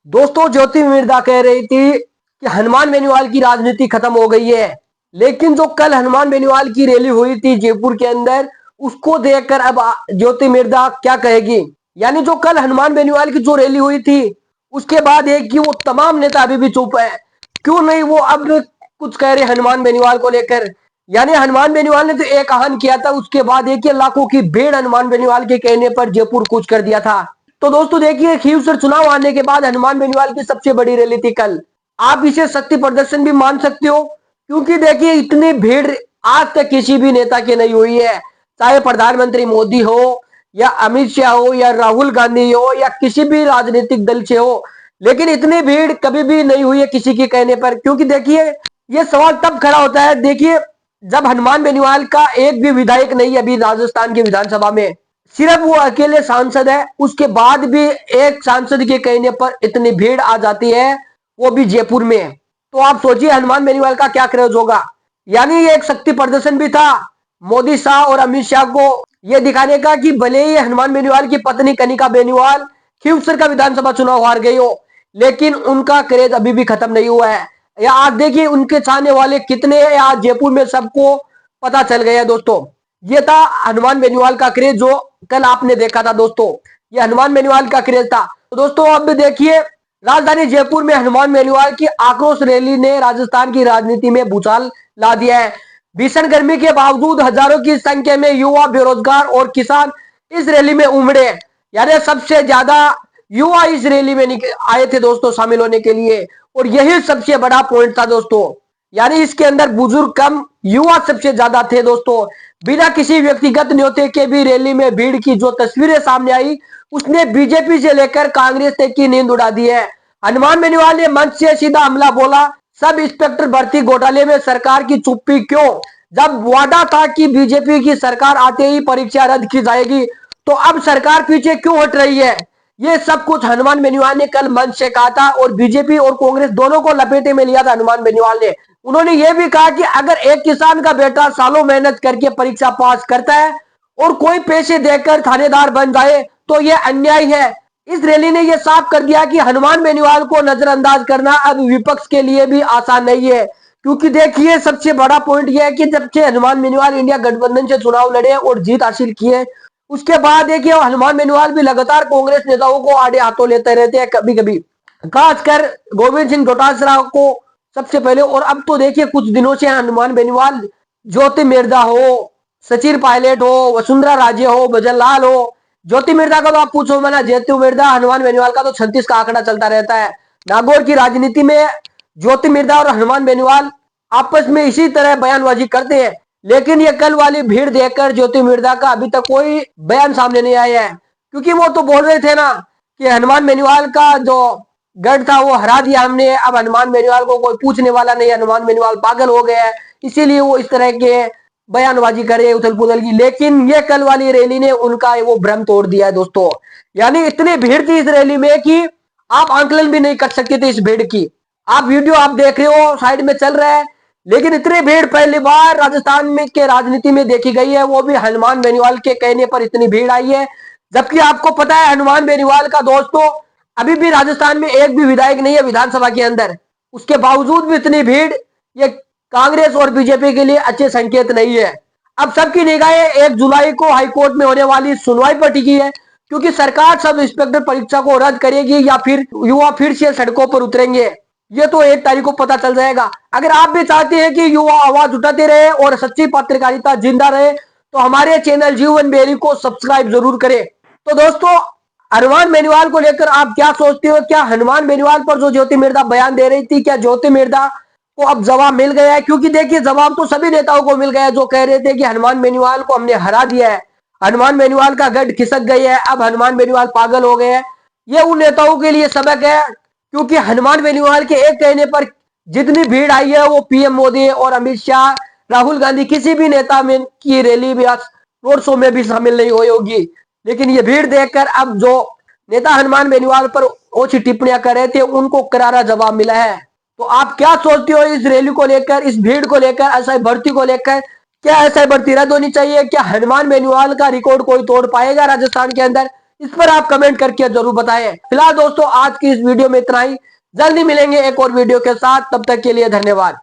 दोस्तों, ज्योति मिर्धा कह रही थी कि हनुमान बेनीवाल की राजनीति खत्म हो गई है। लेकिन जो कल हनुमान बेनीवाल की रैली हुई थी जयपुर के अंदर, उसको देखकर अब ज्योति मिर्धा क्या कहेगी। यानी जो कल हनुमान बेनीवाल की जो रैली हुई थी, उसके बाद एक कि वो तमाम नेता अभी भी चुप है। क्यों नहीं वो अब कुछ कह रहे हनुमान बेनीवाल को लेकर। यानी हनुमान बेनीवाल ने तो एक आह्वान किया था, उसके बाद एक लाखों की भीड़ हनुमान बेनीवाल के कहने पर जयपुर कूच कर दिया था। तो दोस्तों देखिए, खींवसर चुनाव आने के बाद हनुमान बेनीवाल की सबसे बड़ी रैली थी कल। आप इसे शक्ति प्रदर्शन भी मान सकते हो, क्योंकि देखिए इतनी भीड़ आज तक किसी भी नेता की नहीं हुई है। चाहे प्रधानमंत्री मोदी हो या अमित शाह हो या राहुल गांधी हो या किसी भी राजनीतिक दल से हो, लेकिन इतनी भीड़ कभी भी नहीं हुई है किसी के कहने पर। क्योंकि देखिए ये सवाल तब खड़ा होता है, देखिए जब हनुमान बेनीवाल का एक भी विधायक नहीं है अभी राजस्थान की विधानसभा में, सिर्फ वो अकेले सांसद है। उसके बाद भी एक सांसद के कहने पर इतनी भीड़ आ जाती है, वो भी जयपुर में। तो आप सोचिए हनुमान बेनीवाल का क्या क्रेज होगा। यानी ये एक शक्ति प्रदर्शन भी था मोदी शाह और अमित शाह को ये दिखाने का कि भले ही हनुमान बेनीवाल की पत्नी कनिका बेनीवाल खींवसर का विधानसभा चुनाव हार गई हो, लेकिन उनका क्रेज अभी भी खत्म नहीं हुआ है। या आज देखिए उनके चाहने वाले कितने हैं, आज जयपुर में सबको पता चल गया दोस्तों। ये था हनुमान बेनीवाल का क्रेज जो कल आपने देखा था दोस्तों। ये हनुमान बेनीवाल का क्रेज था। तो दोस्तों अब देखिए राजधानी जयपुर में हनुमान बेनीवाल की आक्रोश रैली ने राजस्थान की राजनीति में भूचाल ला दिया है। भीषण गर्मी के बावजूद हजारों की संख्या में युवा, बेरोजगार और किसान इस रैली में उमड़े। यानी सबसे ज्यादा युवा इस रैली में आए थे दोस्तों शामिल होने के लिए, और यही सबसे बड़ा पॉइंट था दोस्तों। यानी इसके अंदर बुजुर्ग कम, युवा सबसे ज्यादा थे दोस्तों। बिना किसी व्यक्तिगत न्योते के भी रैली में भीड़ की जो तस्वीरें सामने आई, उसने बीजेपी से लेकर कांग्रेस तक की नींद उड़ा दी है। हनुमान बेनीवाल ने मंच से सीधा हमला बोला, सब इंस्पेक्टर भर्ती घोटाले में सरकार की चुप्पी क्यों? जब वादा था कि बीजेपी की सरकार आते ही परीक्षा रद्द की जाएगी, तो अब सरकार पीछे क्यों हट रही है? ये सब कुछ हनुमान बेनीवाल ने कल मंच से कहा था, और बीजेपी और कांग्रेस दोनों को लपेटे में लिया था हनुमान बेनीवाल ने। उन्होंने ये भी कहा कि अगर एक किसान का बेटा सालों मेहनत करके परीक्षा पास करता है और कोई पैसे देकर थानेदार बन जाए तो यह अन्याय है। इस रैली ने यह साफ कर दिया कि हनुमान बेनीवाल को नजरअंदाज करना अब विपक्ष के लिए भी आसान नहीं है। क्योंकि देखिए सबसे बड़ा पॉइंट यह है कि जब से हनुमान बेनीवाल इंडिया गठबंधन से चुनाव लड़े और जीत हासिल किए, उसके बाद देखिए हनुमान बेनीवाल भी लगातार कांग्रेस नेताओं को आड़े हाथों लेते रहते हैं कभी कभी, खासकर गोविंद सिंह डोटासरा को सबसे पहले। और अब तो देखिए कुछ दिनों से हनुमान बेनीवाल ज्योति मिर्धा हो, सचिन पायलट हो, वसुंधरा राजे हो, भजन लाल हो। ज्योति मिर्धा का तो आप पूछो मना, ज्योति मिर्धा हनुमान बेनीवाल का तो 36 का आंकड़ा चलता रहता है। नागौर की राजनीति में ज्योति मिर्धा और हनुमान बेनीवाल आपस में इसी तरह बयानबाजी करते हैं। लेकिन ये कल वाली भीड़ देखकर ज्योति मिर्धा का अभी तक कोई बयान सामने नहीं आया है, क्योंकि वो तो बोल रहे थे ना कि हनुमान बेनीवाल का जो गढ़ था वो हरा दिया हमने, अब हनुमान बेनीवाल को कोई पूछने वाला नहीं, हनुमान बेनीवाल पागल हो गया है, इसीलिए वो इस तरह के बयानबाजी करे उथल पुथल की। लेकिन ये कल वाली रैली ने उनका वो भ्रम तोड़ दिया है दोस्तों। यानी इतनी भीड़ थी इस रैली में कि आप आंकलन भी नहीं कर सकते थे इस भीड़ की। आप वीडियो आप देख रहे हो साइड में चल रहा है, लेकिन इतनी भीड़ पहली बार राजस्थान में के राजनीति में देखी गई है, वो भी हनुमान बेनीवाल के कहने पर इतनी भीड़ आई है। जबकि आपको पता है हनुमान बेनीवाल का दोस्तों अभी भी राजस्थान में एक भी विधायक नहीं है विधानसभा के अंदर, उसके बावजूद भी इतनी भीड़, ये कांग्रेस और बीजेपी के लिए अच्छे संकेत नहीं है। अब सबकी निगाहें 1 जुलाई को हाईकोर्ट में होने वाली सुनवाई पर टिकी है, क्योंकि सरकार सब इंस्पेक्टर परीक्षा को रद्द करेगी या फिर युवा फिर से सड़कों पर उतरेंगे, ये तो 1 तारीख को पता चल जाएगा। अगर आप भी चाहते हैं कि युवा आवाज उठाते रहे और सच्ची पत्रकारिता जिंदा रहे, तो हमारे चैनल जीवन बेरी को सब्सक्राइब जरूर करें। तो दोस्तों हनुमान बेनीवाल को लेकर आप क्या सोचते हो? क्या हनुमान बेनीवाल पर जो ज्योति मिर्धा बयान दे रही थी, क्या ज्योति मिर्धा को अब जवाब मिल गया है? क्योंकि देखिए जवाब तो सभी नेताओं को मिल गया है जो कह रहे थे कि हनुमान बेनीवाल को हमने हरा दिया है, हनुमान बेनीवाल का गढ़ खिसक गई है, अब हनुमान बेनीवाल पागल हो गए हैं। ये उन नेताओं के लिए सबक है, क्योंकि हनुमान बेनीवाल के एक कहने पर जितनी भीड़ आई है वो पीएम मोदी और अमित शाह, राहुल गांधी किसी भी नेता में की रैली में रोड शो में भी शामिल नहीं हुई होगी। लेकिन ये भीड़ देखकर अब जो नेता हनुमान बेनीवाल पर ओछी टिप्पणियां कर रहे थे उनको करारा जवाब मिला है। तो आप क्या सोचते हो इस रैली को लेकर, इस भीड़ को लेकर, एसआई भर्ती को लेकर? क्या एसआई भर्ती रद्द होनी चाहिए? क्या हनुमान बेनीवाल का रिकॉर्ड कोई तोड़ पाएगा राजस्थान के अंदर? इस पर आप कमेंट करके जरूर बताएं। फिलहाल दोस्तों आज की इस वीडियो में इतना ही। जल्दी मिलेंगे एक और वीडियो के साथ, तब तक के लिए धन्यवाद।